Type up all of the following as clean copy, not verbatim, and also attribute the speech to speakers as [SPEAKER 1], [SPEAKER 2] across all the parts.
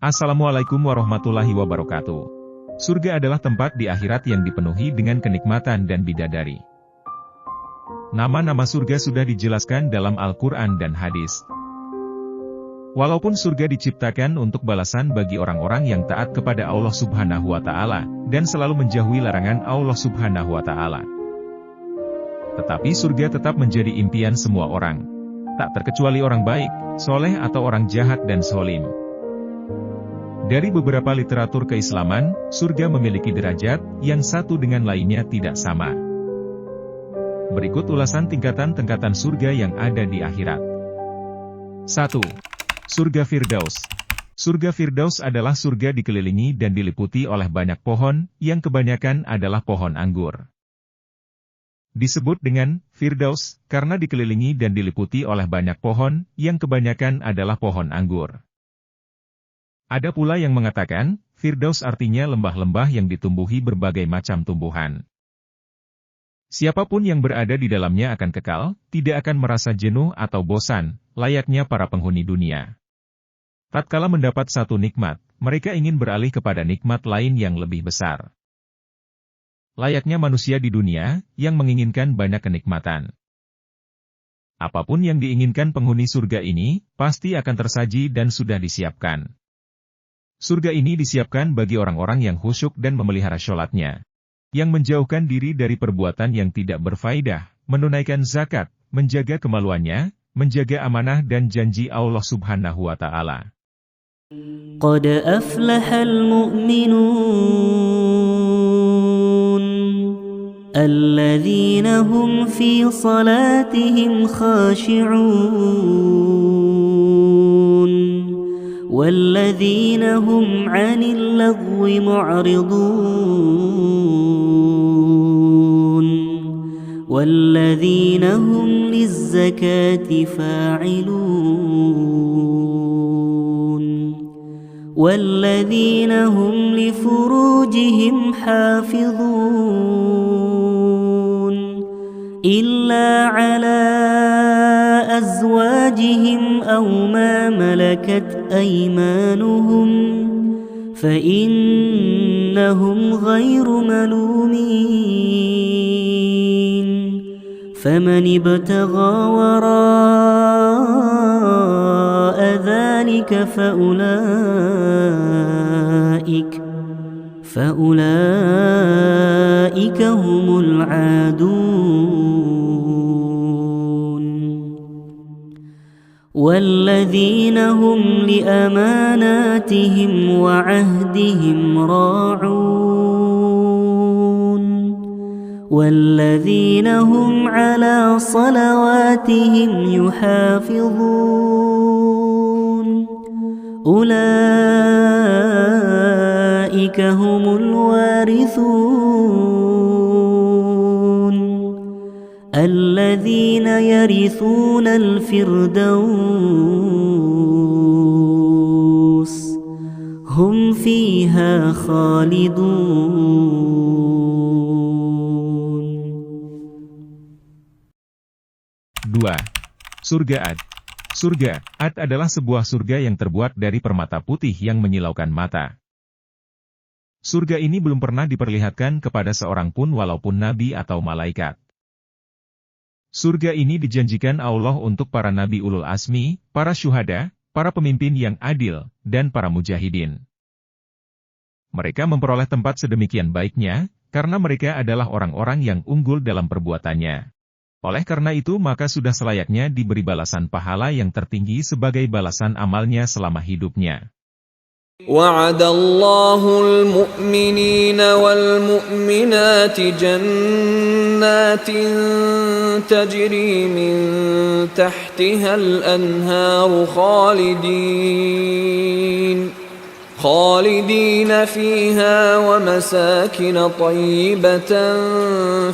[SPEAKER 1] Assalamualaikum warahmatullahi wabarakatuh. Surga adalah tempat di akhirat yang dipenuhi dengan kenikmatan dan bidadari. Nama-nama surga sudah dijelaskan dalam Al-Quran dan hadis. Walaupun surga diciptakan untuk balasan bagi orang-orang yang taat kepada Allah Subhanahu wa Ta'ala, dan selalu menjauhi larangan Allah Subhanahu wa Ta'ala. Tetapi surga tetap menjadi impian semua orang, tak terkecuali orang baik, soleh atau orang jahat dan zolim. Dari beberapa literatur keislaman, surga memiliki derajat yang satu dengan lainnya tidak sama. Berikut ulasan tingkatan-tingkatan surga yang ada di akhirat. 1. Surga Firdaus. Surga Firdaus adalah surga dikelilingi dan diliputi oleh banyak pohon, yang kebanyakan adalah pohon anggur. Disebut dengan Firdaus, karena dikelilingi dan diliputi oleh banyak pohon, yang kebanyakan adalah pohon anggur. Ada pula yang mengatakan, Firdaus artinya lembah-lembah yang ditumbuhi berbagai macam tumbuhan. Siapapun yang berada di dalamnya akan kekal, tidak akan merasa jenuh atau bosan, layaknya para penghuni dunia. Tatkala mendapat satu nikmat, mereka ingin beralih kepada nikmat lain yang lebih besar. Layaknya manusia di dunia, yang menginginkan banyak kenikmatan. Apapun yang diinginkan penghuni surga ini, pasti akan tersaji dan sudah disiapkan. Surga ini disiapkan bagi orang-orang yang khusyuk dan memelihara sholatnya, yang menjauhkan diri dari perbuatan yang tidak berfaedah, menunaikan zakat, menjaga kemaluannya, menjaga amanah dan janji Allah Subhanahu wa Ta'ala.
[SPEAKER 2] Qad aflahal mu'minun alladzina hum fi salatihim khashi'un walladzina hum 'anil lagwi mu'ridun walladzina hum lizzakati fa'ilun walladzina hum lifurujihim hafizun illa 'ala azwajihim aw ma malakat aymanuhum fa innahum ghairu malumin faman ibtagha wara'a dhalika faulaika humul 'adun والذين هم لأماناتهم وعهدهم راعون والذين هم على صلواتهم يحافظون أولئك هم الوارثون الذين يرثون الفردوس هم فيها خالدون.
[SPEAKER 1] 2. Surga Ad. Surga Ad adalah sebuah surga yang terbuat dari permata putih yang menyilaukan mata. Surga ini belum pernah diperlihatkan kepada seorang pun walaupun nabi atau malaikat. Surga ini dijanjikan Allah untuk para nabi ulul azmi, para syuhada, para pemimpin yang adil, dan para mujahidin. Mereka memperoleh tempat sedemikian baiknya, karena mereka adalah orang-orang yang unggul dalam perbuatannya. Oleh karena itu maka sudah selayaknya diberi balasan pahala yang tertinggi sebagai balasan amalnya selama hidupnya.
[SPEAKER 3] وعد الله المؤمنين والمؤمنات جنات تجري من تحتها الأنهار خالدين فيها ومساكن طيبة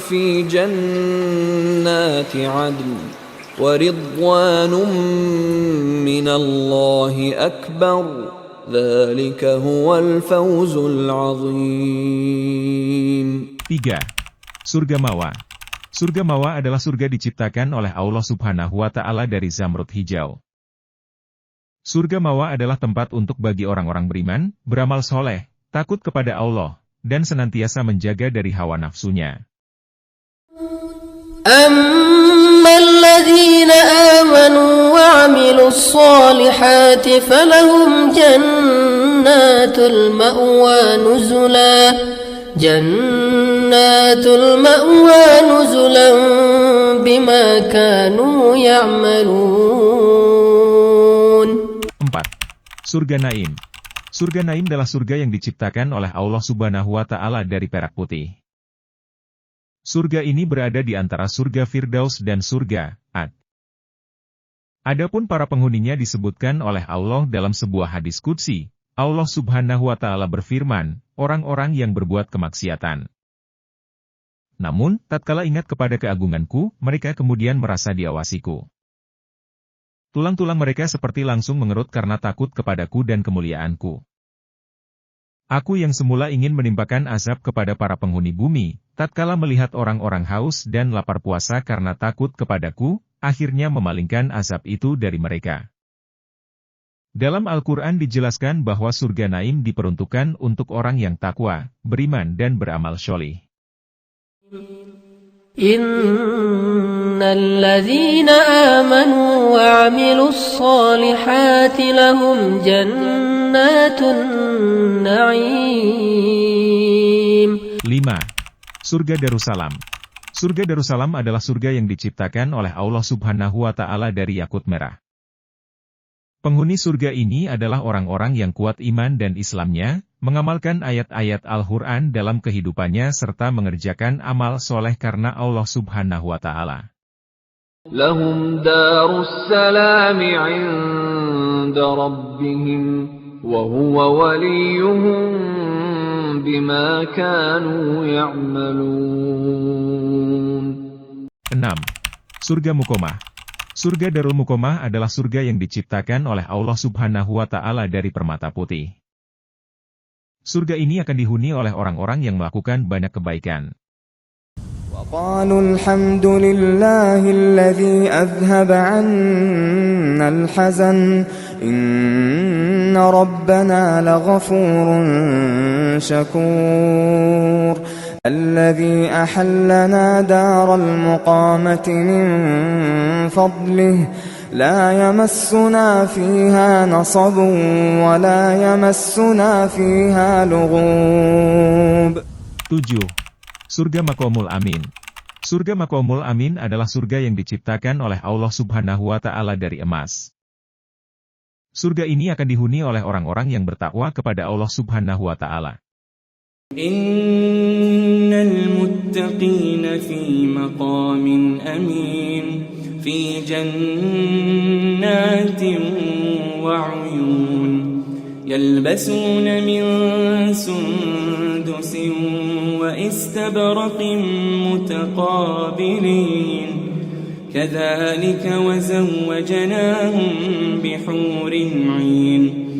[SPEAKER 3] في جنات عدن ورضوان من الله أكبر ذلك هو الفوز العظيم.
[SPEAKER 1] 3. Surga Mawa. Surga Mawa adalah surga diciptakan oleh Allah Subhanahu wa Ta'ala dari zamrud hijau. Surga Mawa adalah tempat untuk bagi orang-orang beriman, beramal soleh, takut kepada Allah, dan senantiasa menjaga dari hawa nafsunya.
[SPEAKER 4] أما الذين آمنوا وعملوا الصالحات فلهم جنات المأوى نزلا بما كانوا يعملون.
[SPEAKER 1] 4. Surga Naim. Surga Naim adalah surga yang diciptakan oleh Allah Subhanahu wa Ta'ala dari perak putih. Surga ini berada di antara surga Firdaus dan surga Ad. Adapun para penghuninya disebutkan oleh Allah dalam sebuah hadis qudsi. Allah Subhanahu wa Ta'ala berfirman, orang-orang yang berbuat kemaksiatan. Namun, tatkala ingat kepada keagunganku, mereka kemudian merasa diawasiku. Tulang-tulang mereka seperti langsung mengerut karena takut kepadaku dan kemuliaanku. Aku yang semula ingin menimpakan azab kepada para penghuni bumi, tatkala melihat orang-orang haus dan lapar puasa karena takut kepadaku, akhirnya memalingkan azab itu dari mereka. Dalam Al-Quran dijelaskan bahwa surga Naim diperuntukkan untuk orang yang takwa, beriman dan beramal sholih.
[SPEAKER 4] Innalladzina amanu wa 'amilus solihati lahum jannatun na'im.
[SPEAKER 1] 5. Surga Darussalam. Surga Darussalam adalah surga yang diciptakan oleh Allah Subhanahu wa Ta'ala dari yakut merah. Penghuni surga ini adalah orang-orang yang kuat iman dan Islamnya, mengamalkan ayat-ayat Al-Quran dalam kehidupannya serta mengerjakan amal soleh karena Allah Subhanahu wa Ta'ala.
[SPEAKER 3] Lahum darussalami 'inda rabbihim wa huwa waliyuhum bima kanu ya'malun.
[SPEAKER 1] 6. Surga Muqomah. Surga Darul Muqomah adalah surga yang diciptakan oleh Allah Subhanahu wa Ta'ala dari permata putih. Surga ini akan dihuni oleh orang-orang yang melakukan banyak kebaikan.
[SPEAKER 5] وقالوا الحمد لله الذي أذهب عنا الحزن إن ربنا لغفور شكور الذي أحلنا دار المقامة من فضله لا يمسنا فيها نصب ولا يمسنا فيها لغوب.
[SPEAKER 1] 7. Surga Maqamul Amin. Surga Maqamul Amin adalah surga yang diciptakan oleh Allah Subhanahu wa Ta'ala dari emas. Surga ini akan dihuni oleh orang-orang yang bertakwa kepada Allah Subhanahu wa Ta'ala.
[SPEAKER 6] Innal muttaqina fi maqamin amin fi jannatin wa 'uyun yalbasuna min sundusin wa istabraqin mutaqabilin kadhalika wa zawwajnahum bihurin 'ain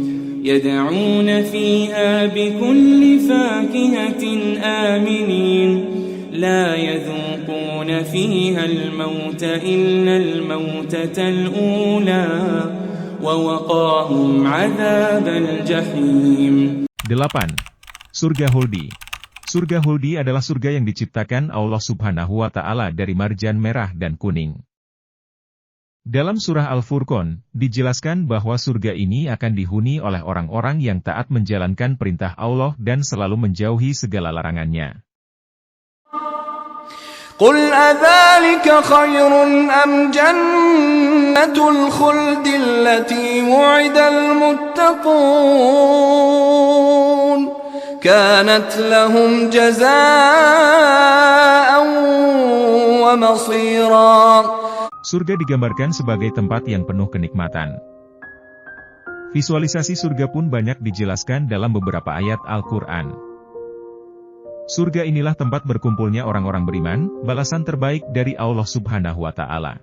[SPEAKER 6] يدعون فيها بكل فاكهة آمنين لا يذوقون فيها الموت إلا الموتة الأولى ووقاهم عذاب الجحيم.
[SPEAKER 1] 8. Surga Huldi. Surga Huldi adalah surga yang diciptakan Allah Subhanahu wa Ta'ala dari marjan merah dan kuning. Dalam surah Al-Furqan, dijelaskan bahwa surga ini akan dihuni oleh orang-orang yang taat menjalankan perintah Allah dan selalu menjauhi segala larangannya.
[SPEAKER 3] Qul adzalika khairun am jannatul khuldi allati wu'idal muttaqun kanat lahum jazaa'an wa masira.
[SPEAKER 1] Surga digambarkan sebagai tempat yang penuh kenikmatan. Visualisasi surga pun banyak dijelaskan dalam beberapa ayat Al-Quran. Surga inilah tempat berkumpulnya orang-orang beriman, balasan terbaik dari Allah Subhanahu wa Ta'ala.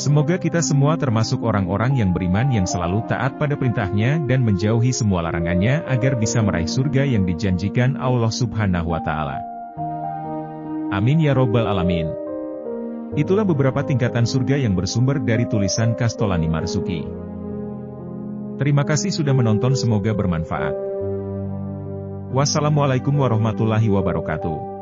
[SPEAKER 1] Semoga kita semua termasuk orang-orang yang beriman yang selalu taat pada perintahnya dan menjauhi semua larangannya agar bisa meraih surga yang dijanjikan Allah Subhanahu wa Ta'ala. Amin ya Rabbal Alamin. Itulah beberapa tingkatan surga yang bersumber dari tulisan Kastolani Marzuki. Terima kasih sudah menonton, semoga bermanfaat. Wassalamualaikum warahmatullahi wabarakatuh.